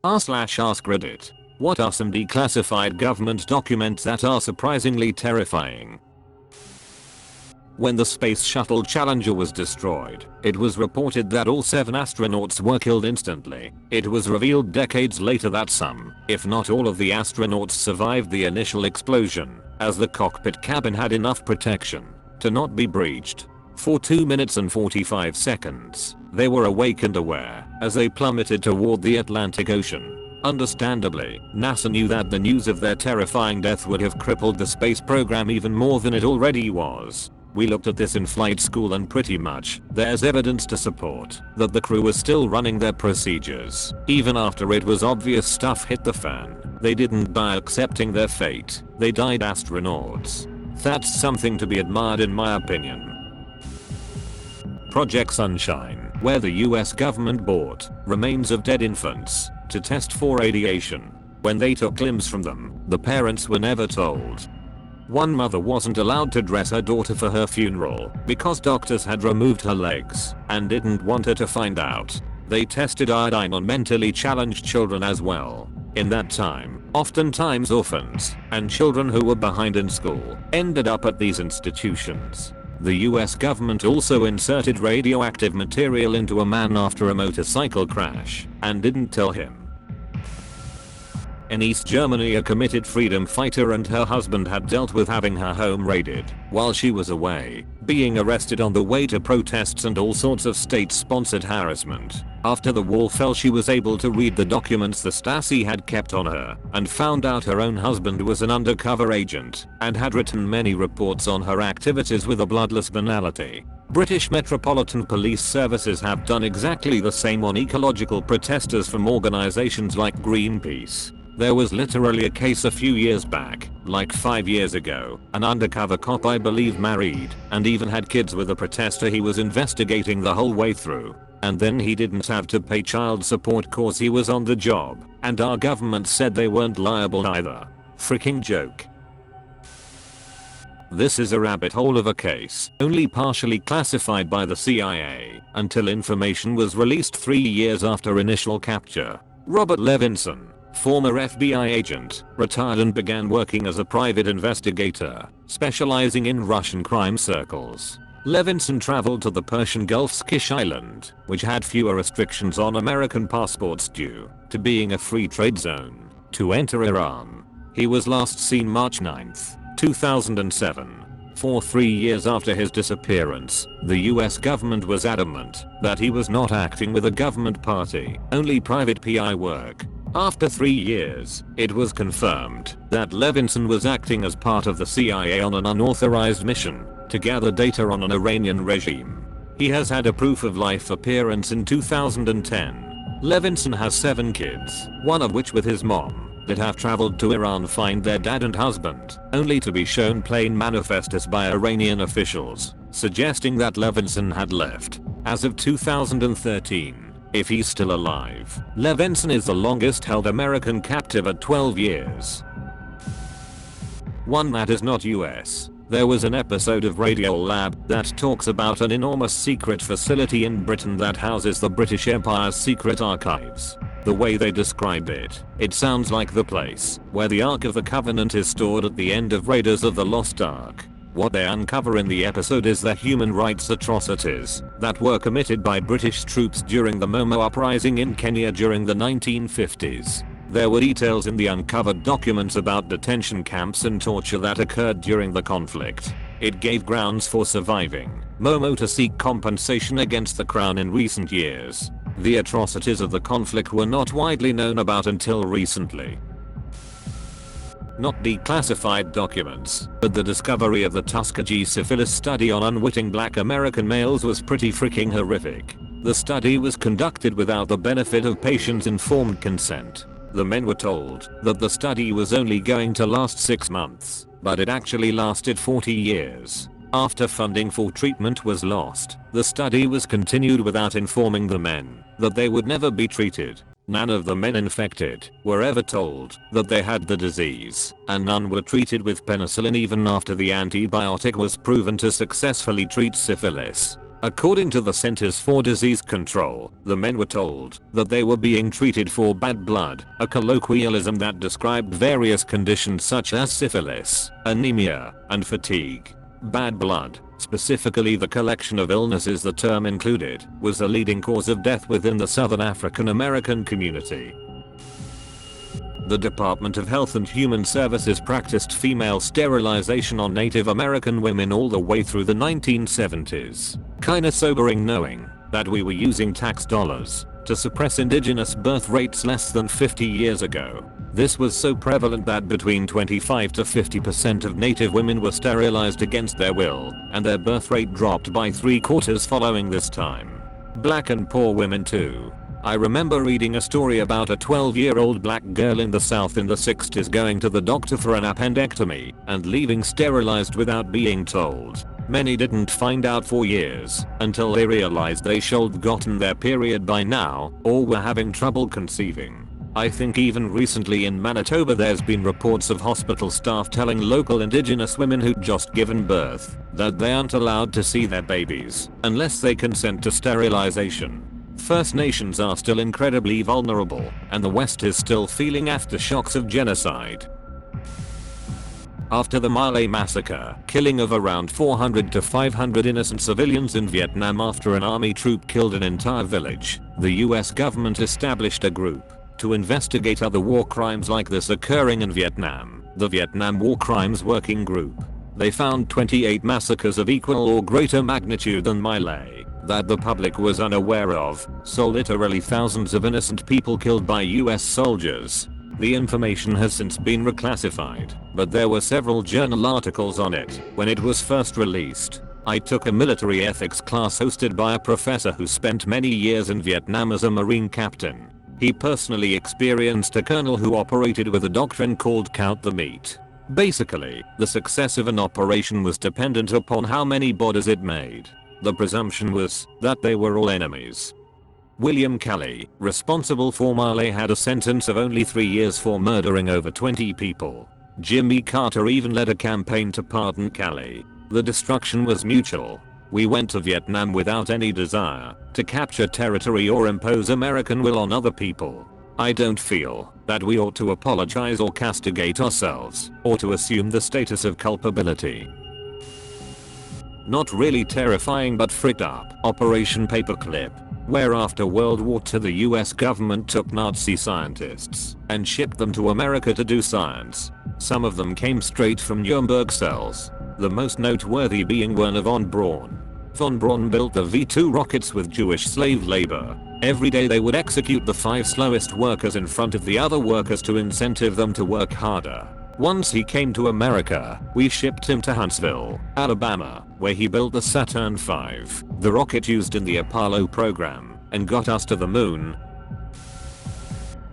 AskReddit. What are some declassified government documents that are surprisingly terrifying? When the Space Shuttle Challenger was destroyed, it was reported that all 7 astronauts were killed instantly. It was revealed decades later that some, if not all of the astronauts survived the initial explosion, as the cockpit cabin had enough protection to not be breached. For 2 minutes and 45 seconds, they were awake and aware as they plummeted toward the Atlantic Ocean. Understandably, NASA knew that the news of their terrifying death would have crippled the space program even more than it already was. We looked at this in flight school and pretty much, there's evidence to support that the crew was still running their procedures. Even after it was obvious stuff hit the fan, they didn't die accepting their fate, they died astronauts. That's something to be admired in my opinion. Project Sunshine, where the US government bought remains of dead infants to test for radiation. When they took limbs from them, the parents were never told. One mother wasn't allowed to dress her daughter for her funeral because doctors had removed her legs and didn't want her to find out. They tested iodine on mentally challenged children as well. In that time, oftentimes orphans and children who were behind in school ended up at these institutions. The US government also inserted radioactive material into a man after a motorcycle crash and didn't tell him. In East Germany, a committed freedom fighter and her husband had dealt with having her home raided while she was away, being arrested on the way to protests and all sorts of state-sponsored harassment. After the wall fell, she was able to read the documents the Stasi had kept on her and found out her own husband was an undercover agent and had written many reports on her activities with a bloodless banality. British Metropolitan Police Services have done exactly the same on ecological protesters from organizations like Greenpeace. There was literally a case a few years back, like 5 years ago, an undercover cop I believe married and even had kids with a protester he was investigating the whole way through. And then he didn't have to pay child support cause he was on the job, and our government said they weren't liable either. Freaking joke. This is a rabbit hole of a case, only partially classified by the CIA, until information was released 3 years after initial capture. Robert Levinson, former FBI agent, retired and began working as a private investigator, specializing in Russian crime circles. Levinson traveled to the Persian Gulf's Kish Island, which had fewer restrictions on American passports due to being a free trade zone, to enter Iran. He was last seen March 9, 2007. For 3 years after his disappearance, the US government was adamant that he was not acting with a government party, only private PI work. After 3 years, it was confirmed that Levinson was acting as part of the CIA on an unauthorized mission to gather data on an Iranian regime. He has had a proof of life appearance in 2010. Levinson has 7 kids, one of which with his mom, that have traveled to Iran to find their dad and husband, only to be shown plain manifestos by Iranian officials, suggesting that Levinson had left as of 2013. If he's still alive, Levinson is the longest held American captive at 12 years. One that is not US. There was an episode of Radiolab that talks about an enormous secret facility in Britain that houses the British Empire's secret archives. The way they describe it, it sounds like the place where the Ark of the Covenant is stored at the end of Raiders of the Lost Ark. What they uncover in the episode is the human rights atrocities that were committed by British troops during the Momo uprising in Kenya during the 1950s. There were details in the uncovered documents about detention camps and torture that occurred during the conflict. It gave grounds for surviving Momo to seek compensation against the Crown in recent years. The atrocities of the conflict were not widely known about until recently. Not declassified documents, but the discovery of the Tuskegee syphilis study on unwitting black American males was pretty freaking horrific. The study was conducted without the benefit of patients' informed consent. The men were told that the study was only going to last 6 months, but it actually lasted 40 years. After funding for treatment was lost, the study was continued without informing the men that they would never be treated. None of the men infected were ever told that they had the disease, and none were treated with penicillin even after the antibiotic was proven to successfully treat syphilis. According to the Centers for Disease Control, the men were told that they were being treated for bad blood, a colloquialism that described various conditions such as syphilis, anemia, and fatigue. Bad blood, specifically the collection of illnesses the term included, was a leading cause of death within the Southern African American community. The Department of Health and Human Services practiced female sterilization on Native American women all the way through the 1970s. Kinda sobering knowing that we were using tax dollars to suppress indigenous birth rates less than 50 years ago. This was so prevalent that between 25 to 50% of Native women were sterilized against their will, and their birth rate dropped by 3/4 following this time. Black and poor women too. I remember reading a story about a 12-year-old black girl in the South in the 60s going to the doctor for an appendectomy and leaving sterilized without being told. Many didn't find out for years until they realized they should gotten their period by now or were having trouble conceiving. I think even recently in Manitoba there's been reports of hospital staff telling local indigenous women who'd just given birth that they aren't allowed to see their babies unless they consent to sterilization. First Nations are still incredibly vulnerable, and the West is still feeling aftershocks of genocide. After the My Lai massacre, killing of around 400 to 500 innocent civilians in Vietnam after an army troop killed an entire village, the US government established a group to investigate other war crimes like this occurring in Vietnam, the Vietnam War Crimes Working Group. They found 28 massacres of equal or greater magnitude than My Lai that the public was unaware of, so literally thousands of innocent people killed by US soldiers. The information has since been reclassified, but there were several journal articles on it when it was first released. I took a military ethics class hosted by a professor who spent many years in Vietnam as a Marine captain. He personally experienced a colonel who operated with a doctrine called count the meat. Basically, the success of an operation was dependent upon how many bodies it made. The presumption was that they were all enemies. William Kelly, responsible for My Lai, had a sentence of only 3 years for murdering over 20 people. Jimmy Carter even led a campaign to pardon Kelly. The destruction was mutual. We went to Vietnam without any desire to capture territory or impose American will on other people. I don't feel that we ought to apologize or castigate ourselves, or to assume the status of culpability. Not really terrifying but fricked up, Operation Paperclip, where after World War II the US government took Nazi scientists and shipped them to America to do science. Some of them came straight from Nuremberg cells, the most noteworthy being Werner von Braun. Von Braun built the V-2 rockets with Jewish slave labor. Every day they would execute the 5 slowest workers in front of the other workers to incentive them to work harder. Once he came to America, we shipped him to Huntsville, Alabama, where he built the Saturn V, the rocket used in the Apollo program, and got us to the moon.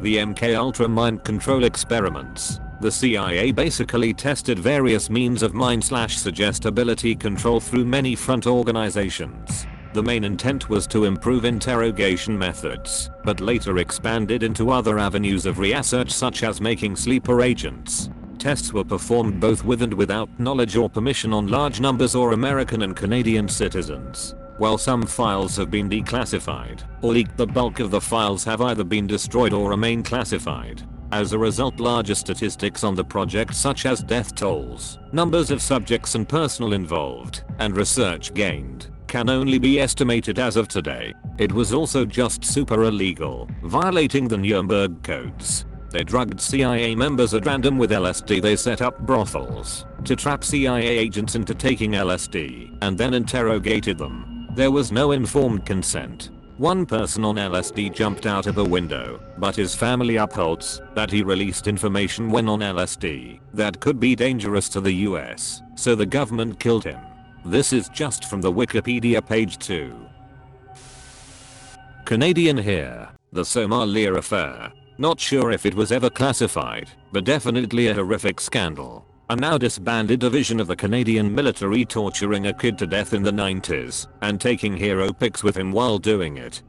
The MK Ultra mind control experiments. The CIA basically tested various means of mind/suggestibility control through many front organizations. The main intent was to improve interrogation methods, but later expanded into other avenues of research such as making sleeper agents. Tests were performed both with and without knowledge or permission on large numbers or American and Canadian citizens. While some files have been declassified or leaked, the bulk of the files have either been destroyed or remain classified. As a result, larger statistics on the project such as death tolls, numbers of subjects and personnel involved, and research gained can only be estimated as of today. It was also just super illegal, violating the Nuremberg codes. They drugged CIA members at random with LSD. They set up brothels to trap CIA agents into taking LSD and then interrogated them. There was no informed consent. One person on LSD jumped out of a window, but his family upholds that he released information when on LSD that could be dangerous to the US, so the government killed him. This is just from the Wikipedia page 2. Canadian here, the Somalia affair. Not sure if it was ever classified, but definitely a horrific scandal. A now disbanded division of the Canadian military torturing a kid to death in the 90s and taking hero pics with him while doing it.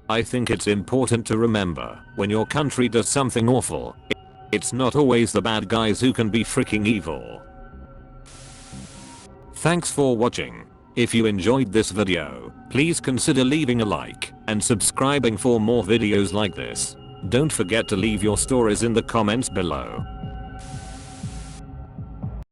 I think it's important to remember, when your country does something awful, it's not always the bad guys who can be freaking evil. Thanks for watching. If you enjoyed this video, please consider leaving a like and subscribing for more videos like this. Don't forget to leave your stories in the comments below.